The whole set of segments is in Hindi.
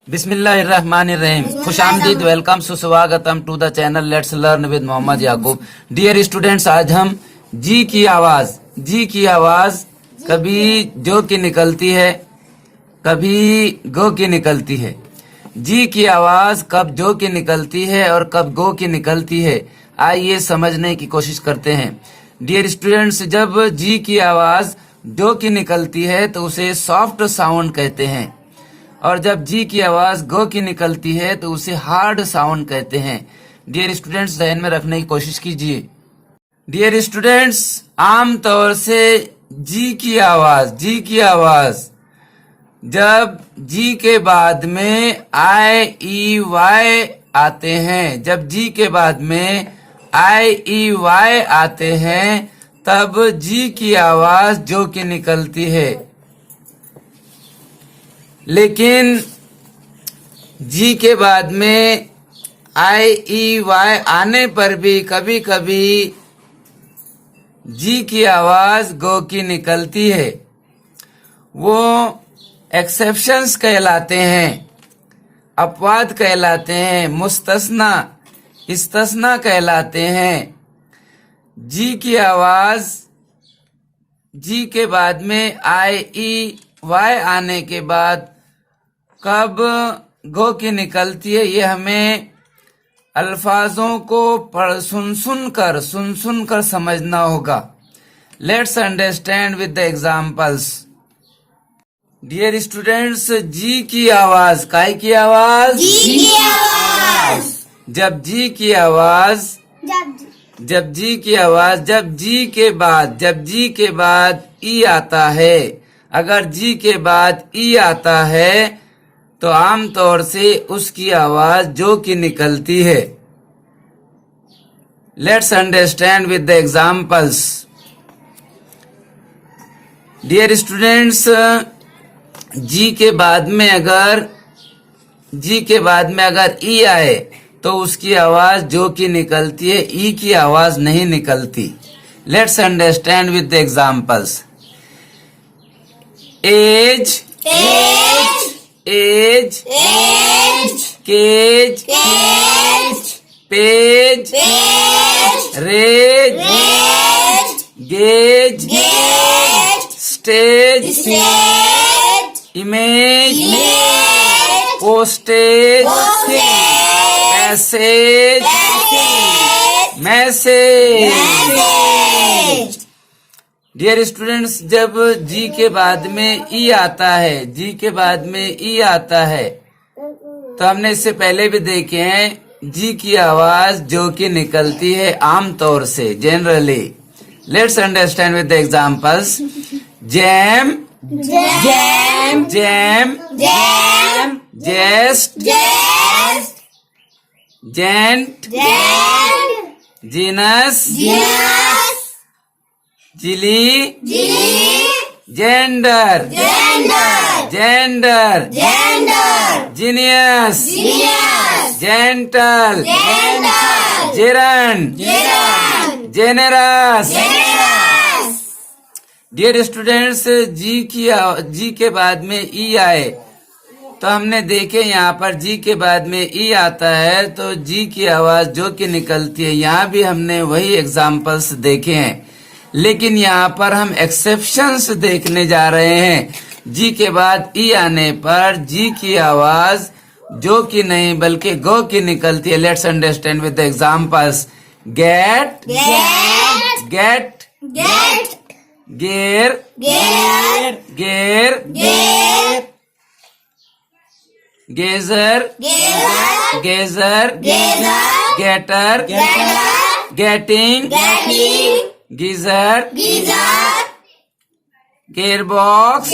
बिस्मिल्लाहिर्रहमानिर्रहीम। खुशामदीद, वेलकम, सुस्वागतम to the channel let's learn with Mohammad Yaqoob. Dear students, आज हम जी की आवाज कभी जो की निकलती है, कभी गो की निकलती है। जी की आवाज कब जो की निकलती है और कब गो की निकलती है, आइए समझने की कोशिश करते हैं। डियर स्टूडेंट्स, जब जी की आवाज जो की निकलती है तो उसे सॉफ्ट साउंड कहते हैं, और जब जी की आवाज गो की निकलती है तो उसे हार्ड साउंड कहते हैं। डियर स्टूडेंट्स, ध्यान में रखने की कोशिश कीजिए। डियर स्टूडेंट्स, आमतौर से जी की आवाज जब जी के बाद में आई ई वाई आते हैं, जब जी के बाद में आई ई वाई आते हैं, तब जी की आवाज जो की निकलती है। लेकिन जी के बाद में आई ई वाई आने पर भी कभी कभी जी की आवाज गो की निकलती है। वो एक्सेप्शंस कहलाते हैं, अपवाद कहलाते हैं, मुस्तस्ना, इस्तस्ना कहलाते हैं। जी की आवाज जी के बाद में आई ई वाई आने के बाद कब गो की निकलती है, ये हमें अल्फाजों को सुन सुन कर समझना होगा। Let's understand with the examples. Dear students, G की आवाज, काय की आवाज? जी की आवाज। जब जी की आवाज जब जी के बाद ई आता है, अगर जी के बाद ई आता है तो आमतौर से उसकी आवाज जो की निकलती है। Let's understand with the examples. Dear students, G के बाद में अगर ई आए तो उसकी आवाज जो की निकलती है, ई की आवाज नहीं निकलती। Let's understand with the examples. Age, cage, page, rage, gage, stage, image, postage, message. Dear students, जब जी के बाद में ई आता है, तो हमने इससे पहले भी देखे हैं जी की आवाज जो की निकलती है आमतौर से, generally. Let's understand with the examples. Gem, jest, gent, genus, jelly, gender, genius, gentle, gerund, generous. Dear students, G के बाद में ई आए तो हमने देखे यहाँ पर जी के बाद में ई आता है तो जी की आवाज जो की निकलती है। यहाँ भी हमने वही एग्जाम्पल्स देखे हैं, लेकिन यहाँ पर हम एक्सेप्शंस देखने जा रहे हैं। जी के बाद ई आने पर जी की आवाज जो की नहीं बल्कि गो की निकलती है। Let's understand with the examples. Get, gear, gazer, getter, getting, geyser, gearbox,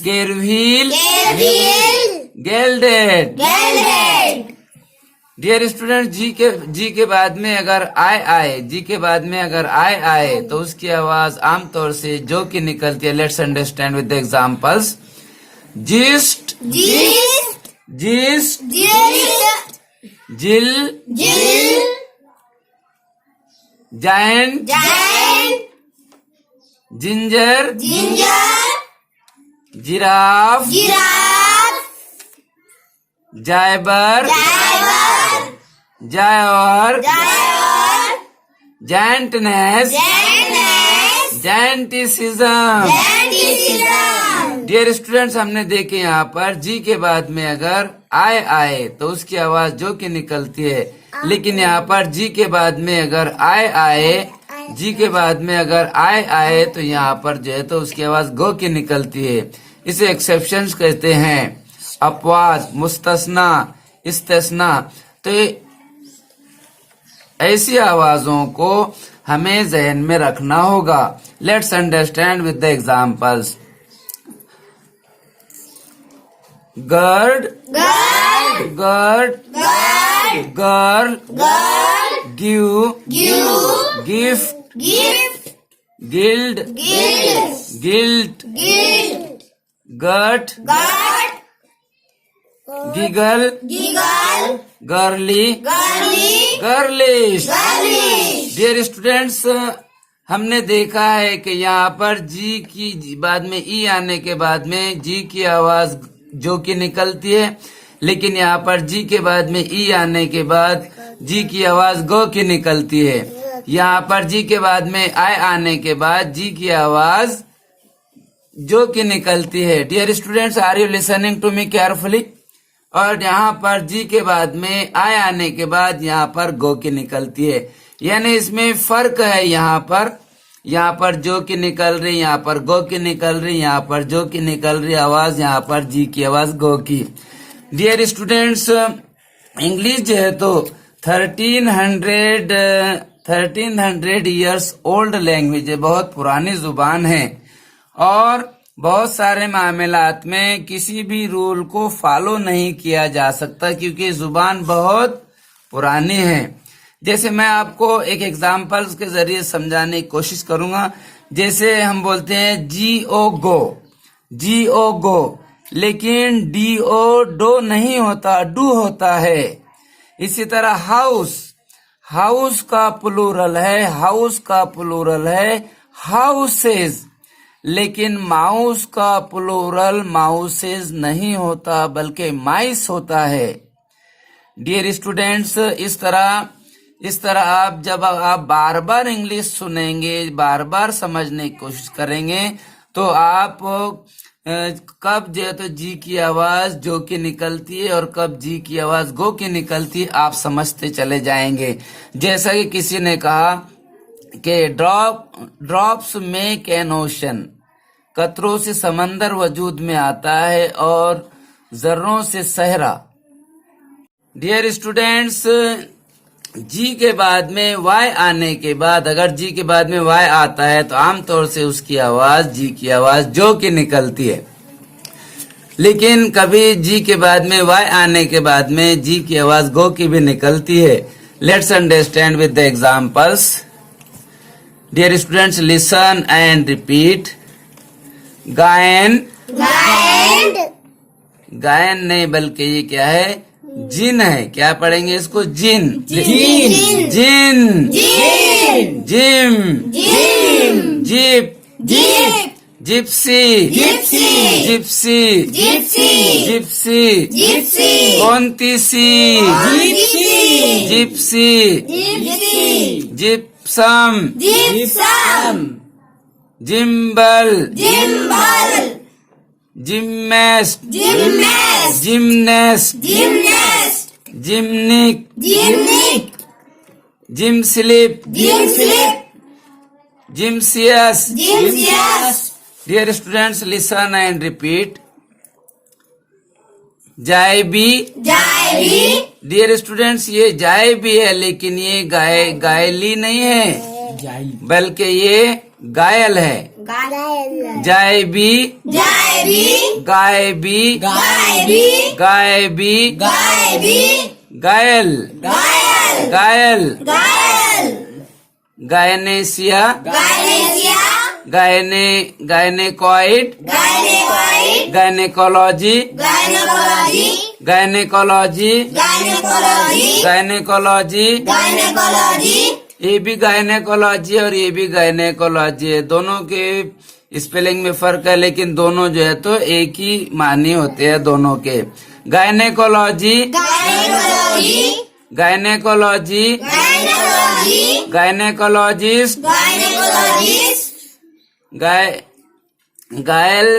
gear wheel, gelded. Dear student, G के बाद में अगर आई आए तो उसकी आवाज आमतौर से जो की निकलती है। Let's understand with the examples. Gist, gill, giant, ginger, giraffe, giber, giber, jiver, jiver, gentleness, gentleness, gentilism. Gentilism. Dear students, हमने देखे यहाँ पर जी के बाद में अगर आए आए तो उसकी आवाज जो की निकलती है, लेकिन यहाँ पर जी के बाद में अगर आए आए, जी के बाद में अगर आए आए तो यहाँ पर जो है तो उसकी आवाज गो की निकलती है। इसे एक्सेप्शंस कहते हैं, अपवाद, मुस्तस्ना, इस्तेस्ना। तो ऐसी आवाजों को हमें जहन में रखना होगा। Let's understand with the examples. Gird, gird, gird, gird, girl, girl, give, give, gift, gift, guild, guild, guilt, guild, gut, gut, giggle, giggle, girly, girly, girlish. Girlish. Dear students, हमने देखा है कि यहाँ पर जी की बाद में ई आने के बाद में जी की आवाज जो की निकलती है, लेकिन यहाँ पर जी के बाद में ई आने के बाद जी की आवाज गो की निकलती है। यहाँ पर जी के बाद में आय आने के बाद जी की आवाज जो की निकलती है। Dear students, are you listening to me carefully? और यहाँ पर जी के बाद में आय आने के बाद यहाँ पर गो की निकलती है, यानी इसमें फर्क है। यहाँ पर जो की निकल रही, यहाँ पर गो की निकल रही, यहाँ पर जो की निकल रही आवाज, यहाँ पर जी की आवाज गो की। डियर स्टूडेंट्स, इंग्लिश जो है तो 1300 ईयर्स ओल्ड लैंग्वेज है, बहुत पुरानी जुबान है और बहुत सारे मामलात में किसी भी रूल को फॉलो नहीं किया जा सकता क्योंकि जुबान बहुत पुरानी है। जैसे मैं आपको एक एग्जाम्पल्स के जरिए समझाने की कोशिश करूंगा। जैसे हम बोलते हैं जी ओ गो, जी ओ गो, लेकिन डी ओ डो नहीं होता, डू होता है। इसी तरह हाउस, हाउस का प्लूरल है, हाउस का प्लूरल है हाउसेज, लेकिन माउस का प्लूरल माउसेज नहीं होता बल्कि माइस होता है। डियर स्टूडेंट्स, इस तरह आप जब आप बार बार इंग्लिश सुनेंगे, बार बार समझने की कोशिश करेंगे तो आप कब जो है तो जी की आवाज जो की निकलती है और कब जी की आवाज गो की निकलती है आप समझते चले जाएंगे। जैसा कि किसी ने कहा कि ड्रॉप्स मेक एन ओशन, कतरों से समंदर वजूद में आता है और जर्रों से सहरा। डियर स्टूडेंट्स, जी के बाद में वाई आने के बाद, अगर जी के बाद में वाई आता है तो आमतौर से उसकी आवाज, जी की आवाज जो की निकलती है, लेकिन कभी जी के बाद में वाई आने के बाद में जी की आवाज गो की भी निकलती है। Let's understand with the examples. Dear students, listen and repeat. गायन, गायन, गायन नहीं बल्कि ये क्या है, जिन है। क्या पढ़ेंगे इसको? Gin, gin, gin, gin, gym, gym, gyp, gyp, gypsy, gypsy, gypsy, gypsy, gypsy, gypsy, कौंतीसी, gypsy, gypsy, gypsy, gypsum, gypsum, gimbal, gimbal, gymnast, gymnast, gymnast, gymnast, gymnic, gymnic, gymslip, gymslip, जिमसियस। जिमसियस। Dear students, listen and repeat. Gibe, gibe, dear students, ये जाय भी है लेकिन ये गायली नहीं है बल्कि ये गायल है। जायबी, जायबी, गायबी, गायबी, गायबी, गायबी, गायल, guile, guile, guile, gynaecia, gynaecia, gynaecoid, gynaecoid, gynaecology, gynaecology, gynaecology, gynaecology, gynaecology. Gynaecology, ये भी गायनेकोलॉजी और ये भी गायनेकोलॉजी है। दोनों के स्पेलिंग में फर्क है लेकिन दोनों जो है तो एक ही मानी होते हैं दोनों के। Gynaecology gynaecology gynaecology gynaecology gynaecologist gynaecologist गाय गायल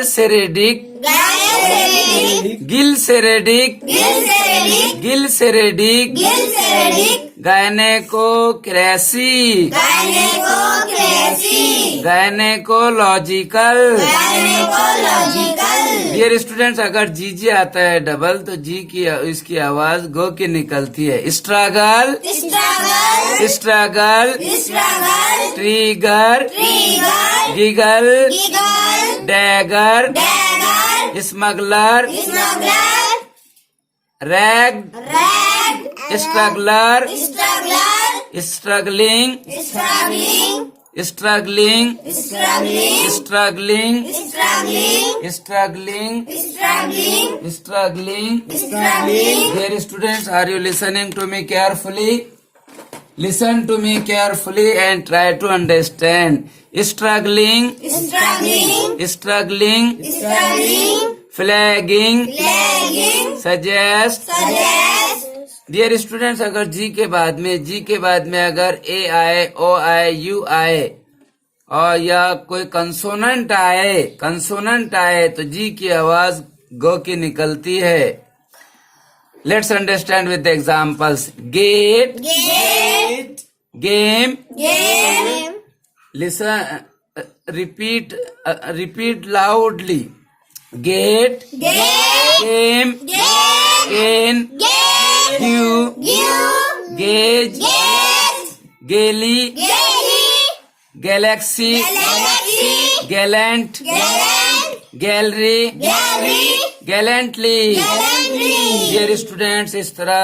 सेरेडिक गायनेकोलॉजिस्ट गिल सेरेडिक गिलसेरेडिक गिल सेरेडिक गिलसेरेडिक gynaecocracy gynaecocracy gynaecological. Gynaecological. Dear students, अगर जी आता है डबल तो जी की इसकी आवाज गो की निकलती है। Struggle struggle struggle struggle trigger trigger giggle giggle dagger dagger smuggler smuggler rag rag struggler struggler struggling struggling struggling struggling struggling struggling struggling struggling struggling. Struggling Dear students, are you listening to me carefully? Listen to me carefully and try to understand. Struggling, struggling struggling, struggling flagging, flagging suggest. Suggest. Dear students, अगर जी के बाद में अगर ए आए, ओ आए, यू आए और या कोई कंसोनेंट आए तो जी की आवाज गो की निकलती है। Let's understand with examples. Get get game game listen repeat loudly. Get get game get केन गेट क्यू ग्यू gauge get gaily gaily galaxy galaxy gallant gallant gallery gallery gallantly. Gallantly. Dear students, इस तरह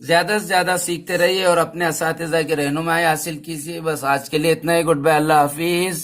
ज्यादा से ज्यादा सीखते रहिए और अपने असातिज़ा की रहनुमाई हासिल कीजिए। बस आज के लिए इतना ही। गुड बाय, अल्लाह हाफिज।